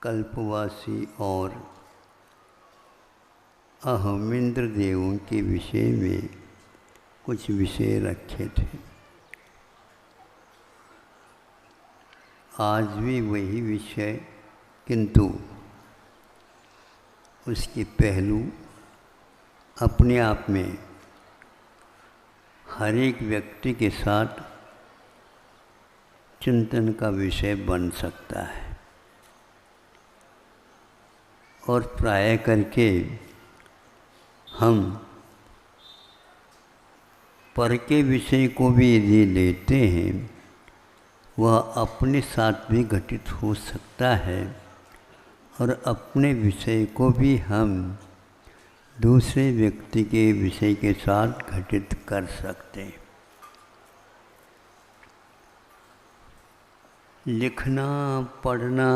कल्पवासी और अहम इंद्र देवों के विषय में कुछ विषय रखे थे। आज भी वही विषय, किंतु उसके पहलू अपने आप में हर एक व्यक्ति के साथ चिंतन का विषय बन सकता है। और प्राय करके हम पर के विषय को भी यदि लेते हैं, वह अपने साथ भी घटित हो सकता है और अपने विषय को भी हम दूसरे व्यक्ति के विषय के साथ घटित कर सकते हैं। लिखना, पढ़ना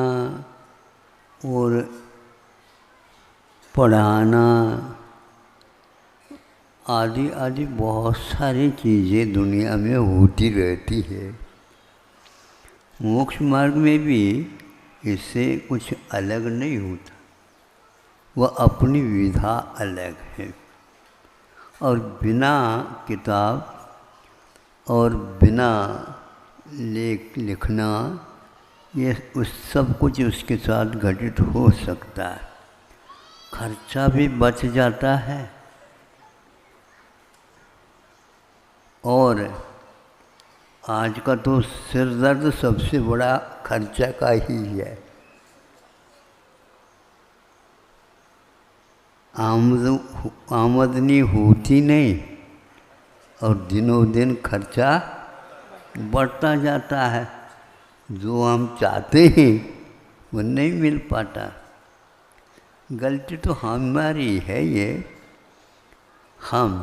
और पढ़ाना आदि आदि बहुत सारी चीज़ें दुनिया में होती रहती है। मोक्ष मार्ग में भी इससे कुछ अलग नहीं होता, वह अपनी विधा अलग है। और बिना किताब और बिना लिखना ये उस सब कुछ उसके साथ घटित हो सकता है। खर्चा भी बच जाता है और आज का तो सिर दर्द सबसे बड़ा खर्चा का ही है। आमदनी होती नहीं और दिनों दिन खर्चा बढ़ता जाता है। जो हम चाहते हैं वो नहीं मिल पाता। गलती तो हमारी है ये, हम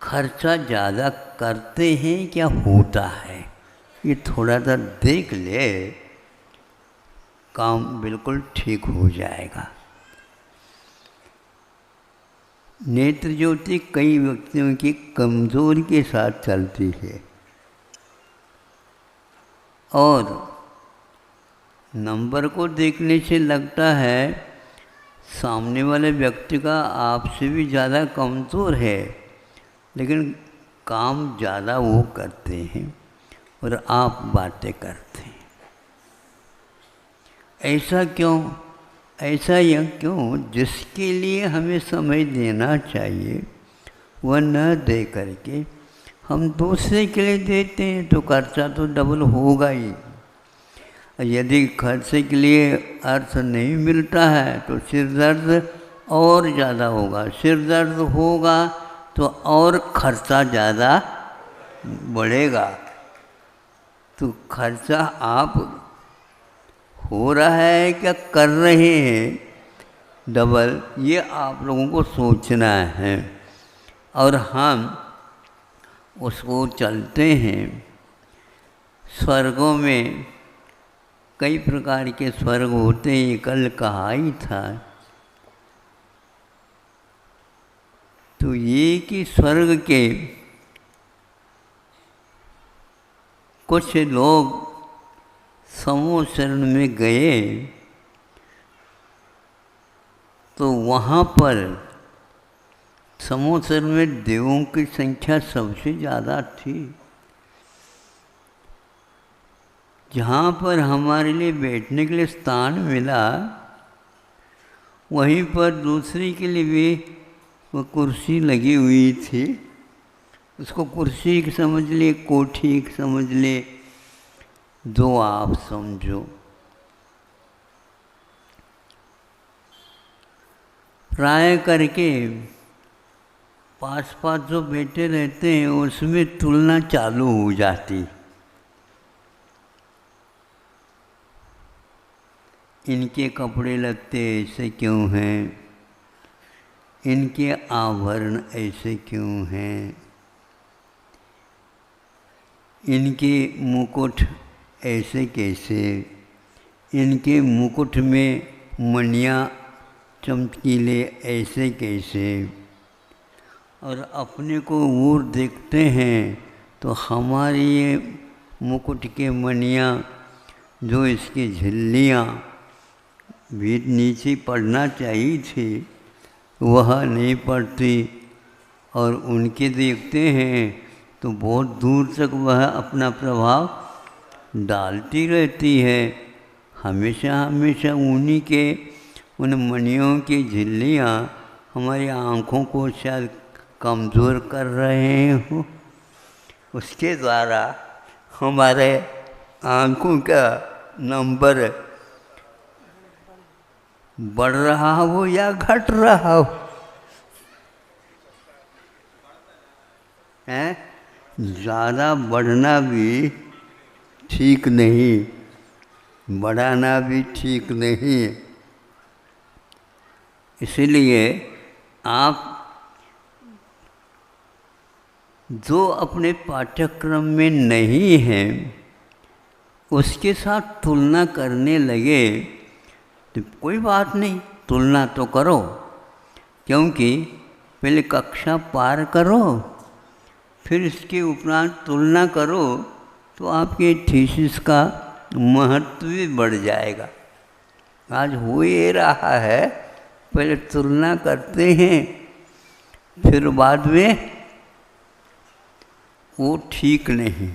खर्चा ज़्यादा करते हैं क्या होता है, ये थोड़ा सा देख ले, काम बिल्कुल ठीक हो जाएगा। नेत्र ज्योति कई व्यक्तियों की कमज़ोरी के साथ चलती है और नंबर को देखने से लगता है सामने वाले व्यक्ति का आपसे भी ज़्यादा कमज़ोर है, लेकिन काम ज़्यादा वो करते हैं और आप बातें करते हैं। ऐसा क्यों? ऐसा यह क्यों? जिसके लिए हमें समय देना चाहिए वह न दे करके हम दूसरे के लिए देते हैं, तो खर्चा तो डबल होगा ही। यदि खर्चे के लिए अर्थ नहीं मिलता है तो सिर दर्द और ज़्यादा होगा। सिर दर्द होगा तो और खर्चा ज़्यादा बढ़ेगा। तो खर्चा आप हो रहा है क्या कर रहे हैं डबल, ये आप लोगों को सोचना है। और हम उसको चलते हैं। स्वर्गों में कई प्रकार के स्वर्ग होते हैं, कल कहा ही था। तो ये कि स्वर्ग के कुछ लोग समूह शरण में गए तो वहाँ पर समूह शरण में देवों की संख्या सबसे ज़्यादा थी। जहाँ पर हमारे लिए बैठने के लिए स्थान मिला, वहीं पर दूसरी के लिए भी वो कुर्सी लगी हुई थी। उसको कुर्सी समझ ले, कोठी समझ ले, जो आप समझो। प्राय करके पास पास जो बैठे रहते हैं उसमें तुलना चालू हो जाती। इनके कपड़े लत्ते ऐसे क्यों हैं, इनके आभरण ऐसे क्यों हैं, इनके मुकुट ऐसे कैसे, इनके मुकुट में मणियाँ चमकीले ऐसे कैसे। और अपने को वो देखते हैं तो हमारी ये मुकुट के मणियाँ जो इसकी झिल्लियाँ भी नीचे पड़ना चाहिए थी वह नहीं पड़ती, और उनके देखते हैं तो बहुत दूर तक वह अपना प्रभाव डालती रहती है। हमेशा हमेशा उन्हीं के उन मणियों की झिल्लियाँ हमारी आँखों को शायद कमज़ोर कर रहे हो, उसके द्वारा हमारे आँखों का नंबर बढ़ रहा हो या घट रहा हो, है ज़्यादा बढ़ना भी ठीक नहीं, बढ़ाना भी ठीक नहीं। इसलिए आप जो अपने पाठ्यक्रम में नहीं हैं उसके साथ तुलना करने लगे तो कोई बात नहीं, तुलना तो करो, क्योंकि पहले कक्षा पार करो फिर इसके उपरांत तुलना करो तो आपके थीसिस का महत्व भी बढ़ जाएगा। आज हो ये रहा है, पहले तुलना करते हैं फिर बाद में, वो ठीक नहीं।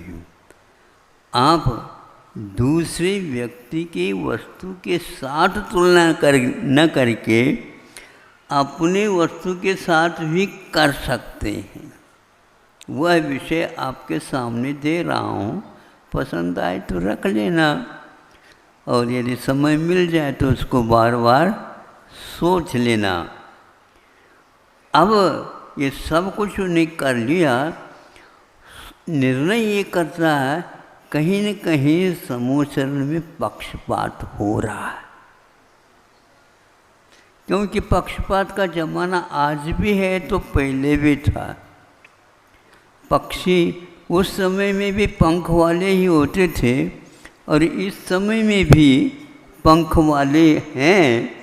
आप दूसरे व्यक्ति की वस्तु के साथ तुलना न करके अपने वस्तु के साथ भी कर सकते हैं। वह विषय आपके सामने दे रहा हूँ, पसंद आए तो रख लेना, और यदि समय मिल जाए तो उसको बार बार सोच लेना। अब ये सब कुछ उन्हें कर लिया, निर्णय ये करता है कहीं न कहीं समोचरण में पक्षपात हो रहा है, क्योंकि पक्षपात का ज़माना आज भी है तो पहले भी था। पक्षी उस समय में भी पंख वाले ही होते थे और इस समय में भी पंख वाले हैं,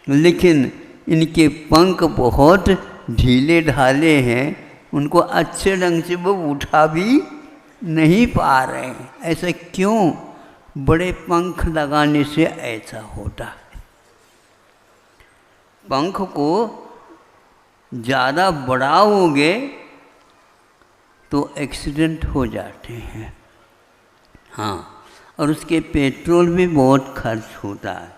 लेकिन इनके पंख बहुत ढीले ढाले हैं, उनको अच्छे ढंग से वो उठा भी नहीं पा रहे हैं। ऐसा क्यों? बड़े पंख लगाने से ऐसा होता है। पंख को ज़्यादा बढ़ाओगे तो एक्सीडेंट हो जाते हैं। हाँ, और उसके पेट्रोल भी बहुत खर्च होता है।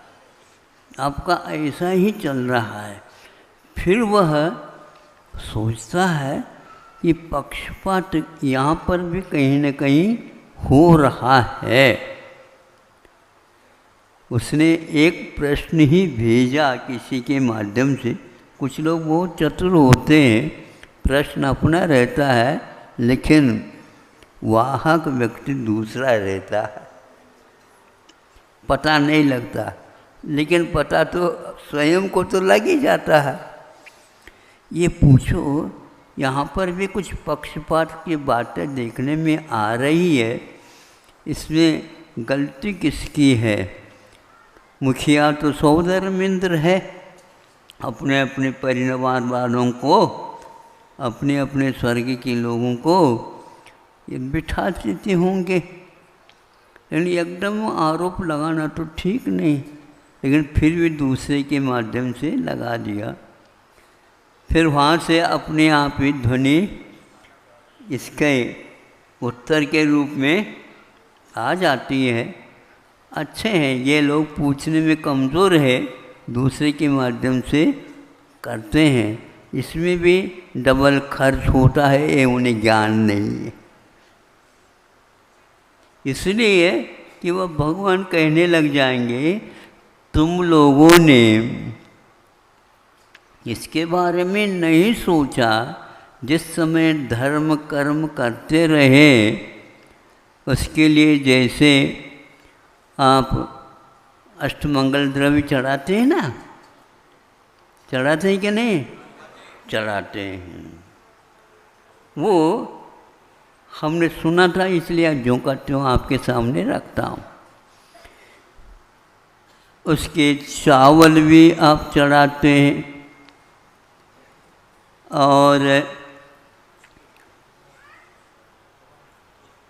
आपका ऐसा ही चल रहा है। फिर वह सोचता है कि पक्षपात यहाँ पर भी कहीं न कहीं हो रहा है। उसने एक प्रश्न ही भेजा किसी के माध्यम से। कुछ लोग बहुत चतुर होते हैं, प्रश्न अपना रहता है लेकिन वाहक व्यक्ति दूसरा रहता है, पता नहीं लगता, लेकिन पता तो स्वयं को तो लग ही जाता है। ये पूछो, यहाँ पर भी कुछ पक्षपात की बातें देखने में आ रही है, इसमें गलती किसकी है? मुखिया तो सौधर्मेंद्र है, अपने अपने परिवार वालों को, अपने अपने स्वर्ग के लोगों को ये बिठा देते होंगे, लेकिन एकदम आरोप लगाना तो ठीक नहीं, लेकिन फिर भी दूसरे के माध्यम से लगा दिया। फिर वहाँ से अपने आप ही ध्वनि इसके उत्तर के रूप में आ जाती है। अच्छे हैं ये लोग, पूछने में कमज़ोर है, दूसरे के माध्यम से करते हैं। इसमें भी डबल खर्च होता है, ये उन्हें ज्ञान नहीं है। इसलिए कि वह भगवान कहने लग जाएंगे, तुम लोगों ने इसके बारे में नहीं सोचा, जिस समय धर्म कर्म करते रहे उसके लिए जैसे आप अष्टमंगल द्रव्य चढ़ाते हैं ना, चढ़ाते हैं कि नहीं? चढ़ाते हैं। वो हमने सुना था, इसलिए जो करते हो आपके सामने रखता हूँ। उसके चावल भी आप चढ़ाते हैं और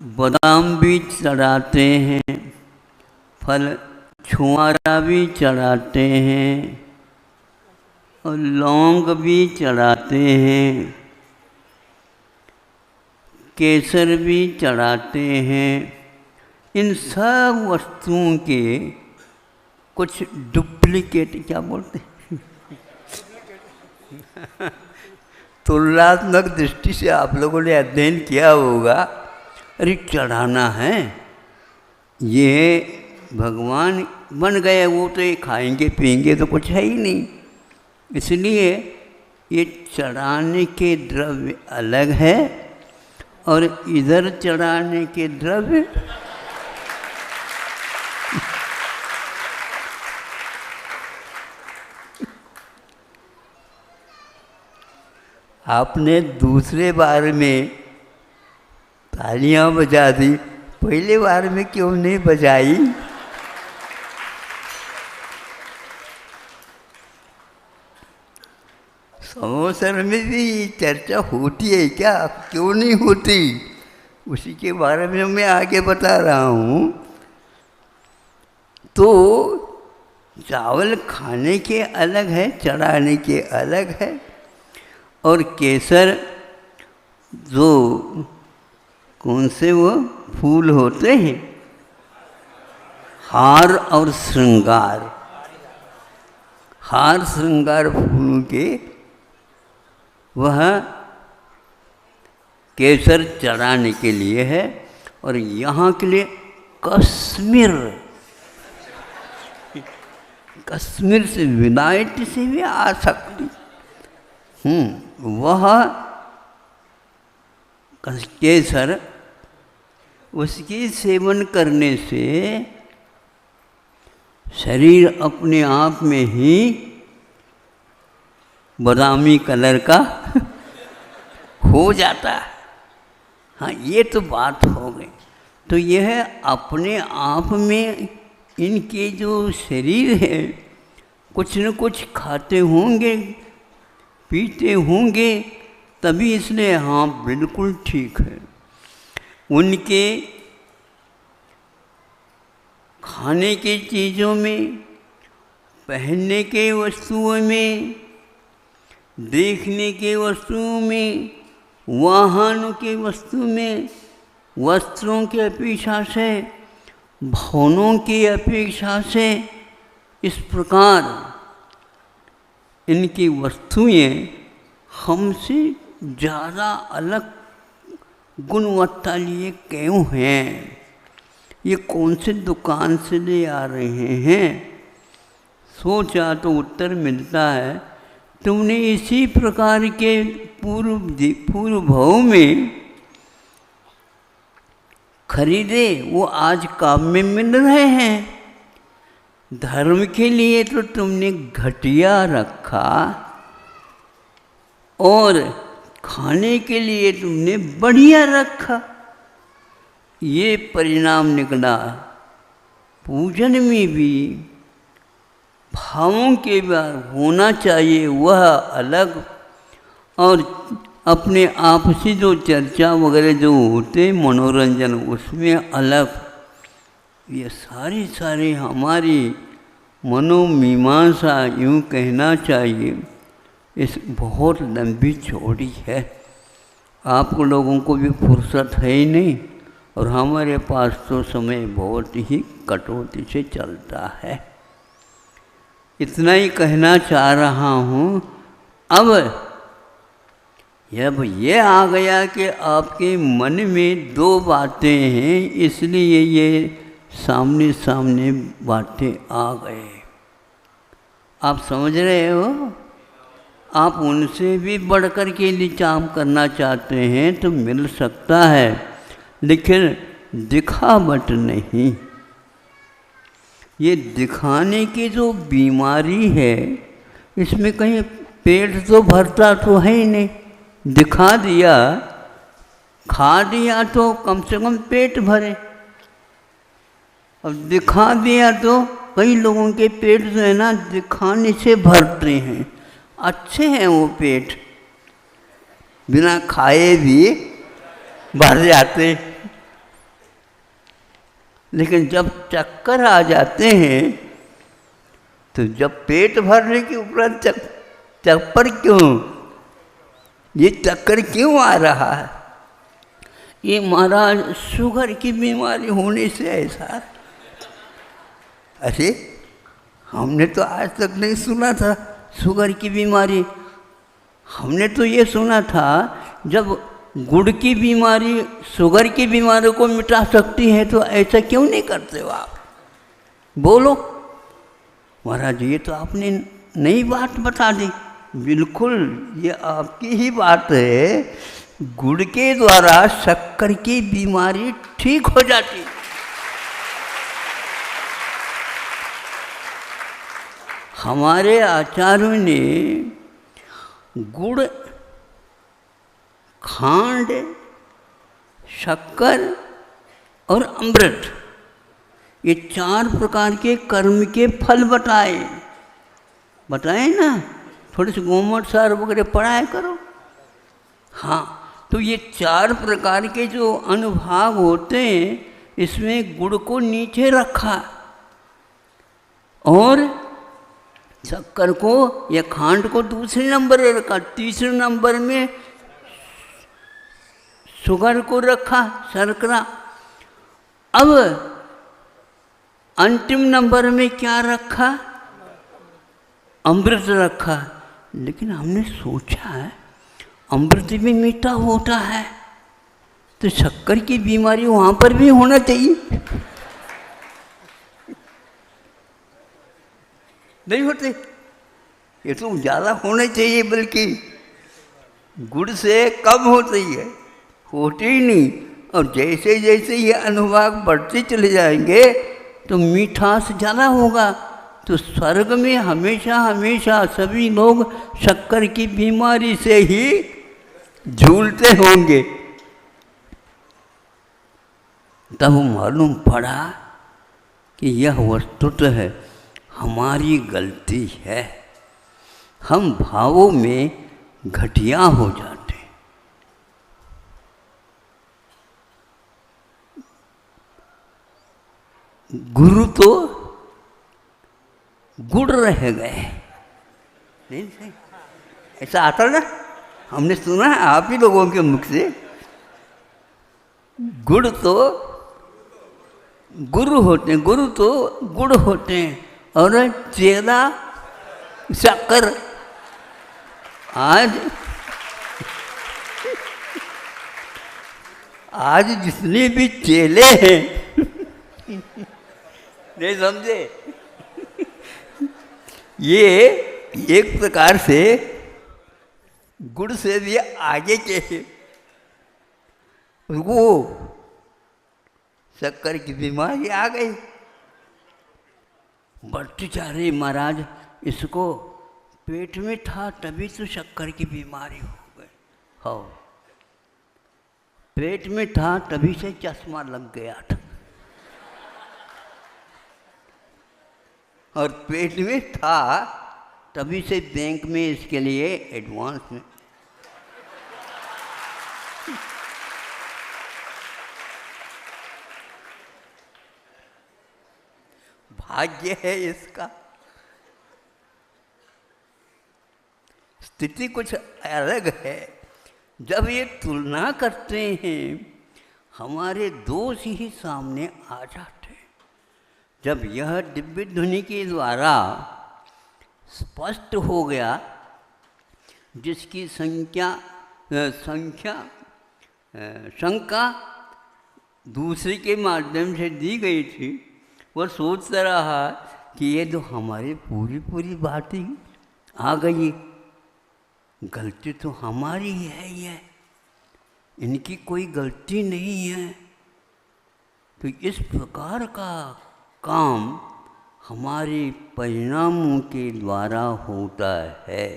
बादाम भी चढ़ाते हैं, फल छुआरा भी चढ़ाते हैं और लौंग भी चढ़ाते हैं, केसर भी चढ़ाते हैं। इन सब वस्तुओं के कुछ डुप्लीकेट, क्या बोलते हैं, तुलनात्मक दृष्टि से आप लोगों ने अध्ययन किया होगा। अरे चढ़ाना है, ये भगवान बन गए, वो तो ये खाएंगे पिएंगे तो कुछ है ही नहीं। इसलिए ये चढ़ाने के द्रव्य अलग है और इधर चढ़ाने के द्रव्य आपने दूसरे बार में तालियां बजा दी, पहले बार में क्यों नहीं बजाई? संवत्सर में भी चर्चा होती है क्या? क्यों नहीं होती? उसी के बारे में मैं आगे बता रहा हूँ। तो चावल खाने के अलग है, चढ़ाने के अलग है। और केसर जो कौन से वो फूल होते हैं, हार और श्रृंगार, हार श्रृंगार फूलों के, वह केसर चढ़ाने के लिए है। और यहाँ के लिए कश्मीर, कश्मीर से विलायत से भी आ सकती, वह केसर, उसकी सेवन करने से शरीर अपने आप में ही बादामी कलर का हो जाता है। हाँ, ये तो बात हो गई। तो यह अपने आप में इनके जो शरीर है कुछ न कुछ खाते होंगे, पीते होंगे, तभी इसलिए हाँ बिल्कुल ठीक है। उनके खाने की चीज़ों में, पहनने के वस्तुओं में, देखने के वस्तुओं में, वाहनों के वस्तु में, वस्त्रों की अपेक्षा से, भवनों की अपेक्षा से, इस प्रकार इनकी वस्तुएं हमसे ज़्यादा अलग गुणवत्ता लिए क्यों हैं? ये कौन से दुकान से ले आ रहे हैं? सोचा तो उत्तर मिलता है, तुमने इसी प्रकार के पूर्व भाव में खरीदे, वो आज काम में मिल रहे हैं। धर्म के लिए तो तुमने घटिया रखा और खाने के लिए तुमने बढ़िया रखा। ये परिणाम निकला। पूजन में भी भावों के बाद होना चाहिए वह अलग, और अपने आपसी जो चर्चा वगैरह जो होते मनोरंजन उसमें अलग। ये सारी हमारी मनोमीमांसा यूँ कहना चाहिए इस बहुत लंबी चौड़ी है। आप लोगों को भी फुर्सत है ही नहीं, और हमारे पास तो समय बहुत ही कटौती से चलता है। इतना ही कहना चाह रहा हूँ। अब जब ये आ गया कि आपके मन में दो बातें हैं, इसलिए ये सामने सामने बातें आ गए। आप समझ रहे हो? आप उनसे भी बढ़कर के लिए काम करना चाहते हैं तो मिल सकता है, लेकिन दिखावट नहीं। ये दिखाने की जो बीमारी है, इसमें कहीं पेट तो भरता तो है ही नहीं। दिखा दिया, खा दिया तो कम से कम पेट भरे, और दिखा दिया तो कई लोगों के पेट जो है ना दिखाने से भरते हैं। अच्छे हैं वो पेट, बिना खाए भी भर जाते। लेकिन जब चक्कर आ जाते हैं तो जब पेट भरने के उपरांत चक्कर क्यों, ये चक्कर क्यों आ रहा है? ये महाराज शुगर की बीमारी होने से ऐसा। अरे हमने तो आज तक नहीं सुना था शुगर की बीमारी। हमने तो ये सुना था जब गुड़ की बीमारी शुगर की बीमारी को मिटा सकती है तो ऐसा क्यों नहीं करते हो आप? बोलो महाराज, ये तो आपने नई बात बता दी। बिल्कुल ये आपकी ही बात है। गुड़ के द्वारा शक्कर की बीमारी ठीक हो जाती है। हमारे आचार्यों ने गुड़, खांड, शक्कर और अमृत, ये 4 प्रकार के कर्म के फल बताए ना। थोड़े से गोमठ सार वगैरह पढ़ाया करो। हाँ, तो ये 4 प्रकार के जो अनुभाग होते हैं, इसमें गुड़ को नीचे रखा और शक्कर को या खांड को दूसरे नंबर पर रखा, तीसरे नंबर में शुगर को रखा, शर्करा। अब अंतिम नंबर में क्या रखा? अमृत रखा। लेकिन हमने सोचा है अमृत भी मीठा होता है, तो शक्कर की बीमारी वहाँ पर भी होना चाहिए। नहीं होते, ये तो ज़्यादा होने चाहिए, बल्कि गुड़ से कम होती है, होती ही नहीं। और जैसे जैसे ये अनुभाग बढ़ते चले जाएंगे तो मीठास ज़्यादा होगा। तो स्वर्ग में हमेशा हमेशा सभी लोग शक्कर की बीमारी से ही झूलते होंगे। तब मालूम पड़ा कि यह वस्तुतः है हमारी गलती है। हम भावों में घटिया हो जाते हैं। गुरु तो गुड़ रह गए। नहीं, ऐसा आता ना, हमने सुना है आप ही लोगों के मुख से। गुड़ तो गुरु होते हैं, गुरु तो गुड़ होते हैं और चेला शक्कर। आज जितने भी चेले हैं नहीं समझे, ये एक प्रकार से गुड़ से भी आगे के वो शक्कर की बीमारी आ गई, बढ़ती जा रही। महाराज इसको पेट में था तभी तो शक्कर की बीमारी हो गई। हो, पेट में था तभी से चश्मा लग गया था, और पेट में था तभी से बैंक में इसके लिए एडवांस में भाग्य है इसका। स्थिति कुछ अलग है। जब ये तुलना करते हैं हमारे दोष ही सामने आ जाते हैं। जब यह दिव्य ध्वनि के द्वारा स्पष्ट हो गया, जिसकी शंका दूसरे के माध्यम से दी गई थी, वह सोचता रहा कि ये तो हमारी पूरी बात ही आ गई, गलती तो हमारी ही है, ये इनकी कोई गलती नहीं है। तो इस प्रकार का काम हमारे परिणामों के द्वारा होता है।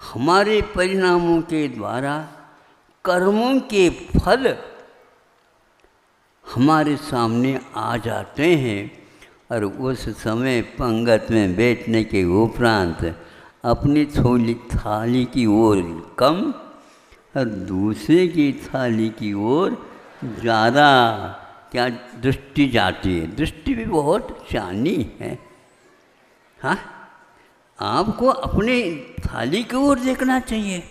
हमारे परिणामों के द्वारा कर्मों के फल हमारे सामने आ जाते हैं, और उस समय पंगत में बैठने के उपरांत अपनी थाली की ओर कम और दूसरे की थाली की ओर ज़्यादा क्या दृष्टि जाती है, दृष्टि भी बहुत शानी है। हाँ, आपको अपने थाली की ओर देखना चाहिए।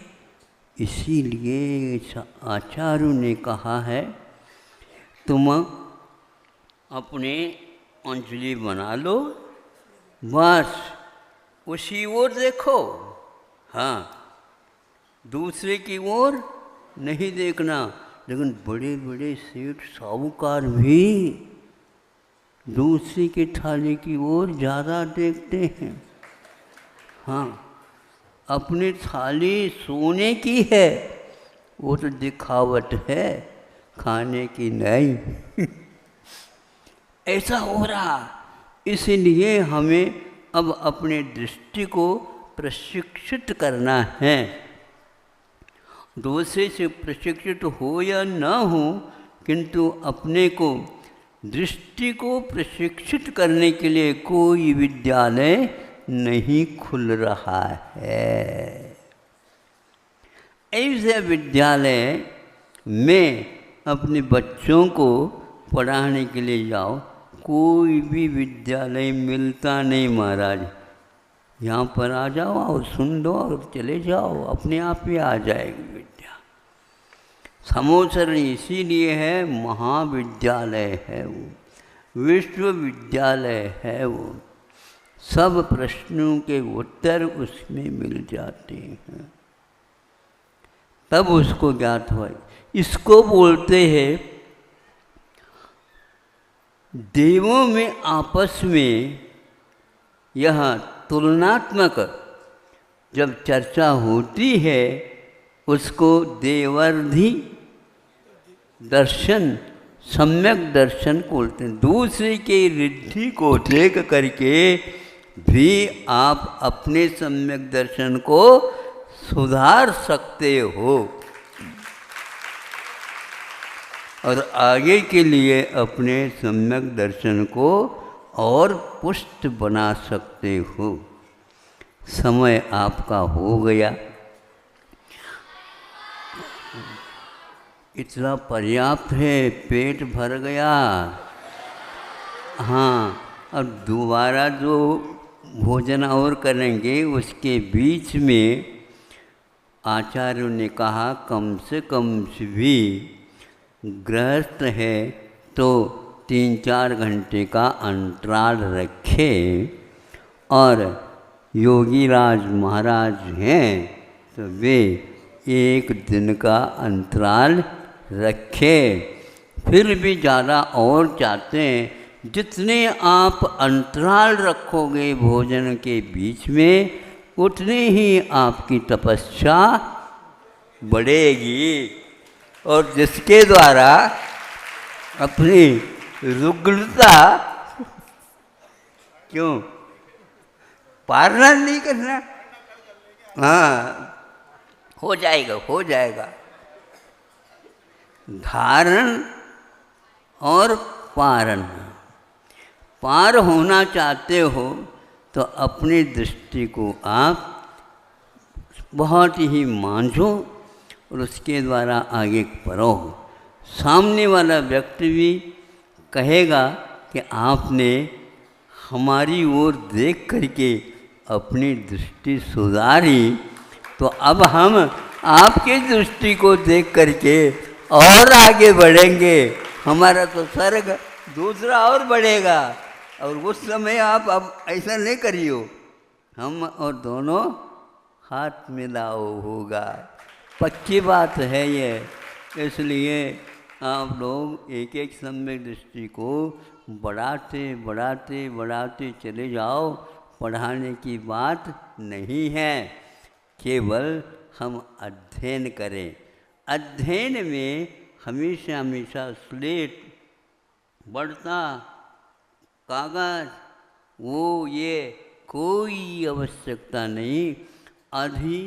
इसीलिए आचार्यों ने कहा है तुम अपने अंजलि बना लो, बस उसी ओर देखो। हाँ, दूसरे की ओर नहीं देखना। लेकिन बड़े बड़े सेठ साहूकार भी दूसरे की थाली की ओर ज़्यादा देखते हैं। हाँ, अपनी थाली सोने की है, वो तो दिखावट है, खाने की नहीं। ऐसा हो रहा। इसलिए हमें अब अपने दृष्टि को प्रशिक्षित करना है। दूसरे से प्रशिक्षित हो या न हो, किंतु अपने को दृष्टि को प्रशिक्षित करने के लिए कोई विद्यालय नहीं खुल रहा है। ऐसे विद्यालय में अपने बच्चों को पढ़ाने के लिए जाओ, कोई भी विद्यालय मिलता नहीं महाराज। यहाँ पर आ जाओ और सुन दो और चले जाओ, अपने आप ही आ जाएगी विद्या। समोसरण इसीलिए है, महाविद्यालय है वो, विश्वविद्यालय है वो। सब प्रश्नों के उत्तर उसमें मिल जाते हैं, तब उसको ज्ञात हो। इसको बोलते हैं देवों में आपस में यह तुलनात्मक जब चर्चा होती है, उसको देवर्धि दर्शन, सम्यक दर्शन बोलते हैं। दूसरे के रिद्धि को देख करके भी आप अपने सम्यक दर्शन को सुधार सकते हो और आगे के लिए अपने सम्यक दर्शन को और पुष्ट बना सकते हो। समय आपका हो गया, इतना पर्याप्त है, पेट भर गया। हाँ, अब दोबारा जो भोजन और करेंगे उसके बीच में आचार्यों ने कहा कम से कम भी गृहस्थ है तो 3-4 घंटे का अंतराल रखे, और योगीराज महाराज हैं तो वे 1 दिन का अंतराल रखे। फिर भी ज़्यादा और चाहते हैं, जितने आप अंतराल रखोगे भोजन के बीच में, उतने ही आपकी तपस्या बढ़ेगी, और जिसके द्वारा अपनी रुग्णता क्यों पारना नहीं करना। हाँ, हो जाएगा, हो जाएगा। धारण और पारण, पार होना चाहते हो तो अपनी दृष्टि को आप बहुत ही मांझो और उसके द्वारा आगे बढ़ो। सामने वाला व्यक्ति भी कहेगा कि आपने हमारी ओर देख करके अपनी दृष्टि सुधारी, तो अब हम आपकी दृष्टि को देख करके और आगे बढ़ेंगे, हमारा तो स्वर्ग दूसरा और बढ़ेगा। और उस समय आप अब ऐसा नहीं करियो, हम और दोनों हाथ मिलाओ होगा। पक्की बात है ये। इसलिए आप लोग एक एक सम्यक दृष्टि को बढ़ाते बढ़ाते बढ़ाते चले जाओ। पढ़ाने की बात नहीं है, केवल हम अध्ययन करें। अध्ययन में हमेशा हमेशा स्लेट, बढ़ता कागज, वो ये कोई आवश्यकता नहीं। अधि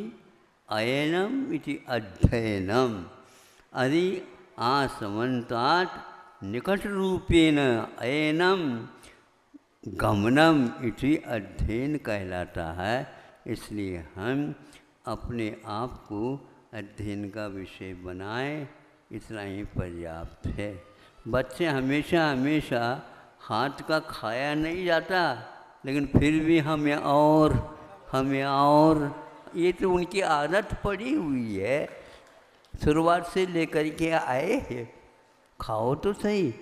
अयनम इति अध्ययनम, अधि आसमन्तात् निकट रूपेण अयनम गमनम इति अध्ययन कहलाता है। इसलिए हम अपने आप को अध्ययन का विषय बनाएं, इतना ही पर्याप्त है। बच्चे हमेशा हमेशा हाथ का खाया नहीं जाता, लेकिन फिर भी हमें और ये तो उनकी आदत पड़ी हुई है, शुरुआत से लेकर के आए हैं। खाओ तो सही,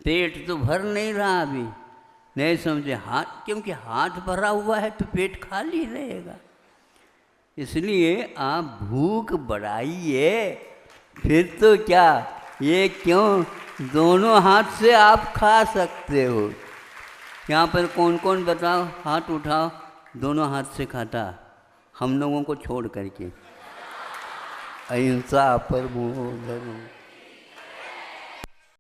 पेट तो भर नहीं रहा अभी, नहीं समझे हाथ, क्योंकि हाथ भरा हुआ है तो पेट खाली रहेगा। इसलिए आप भूख बढ़ाइए, फिर तो क्या, ये क्यों, दोनों हाथ से आप खा सकते हो। यहाँ पर कौन कौन बताओ, हाथ उठाओ, दोनों हाथ से खाता हम लोगों को छोड़ करके। अहिंसा परमो धर्मः।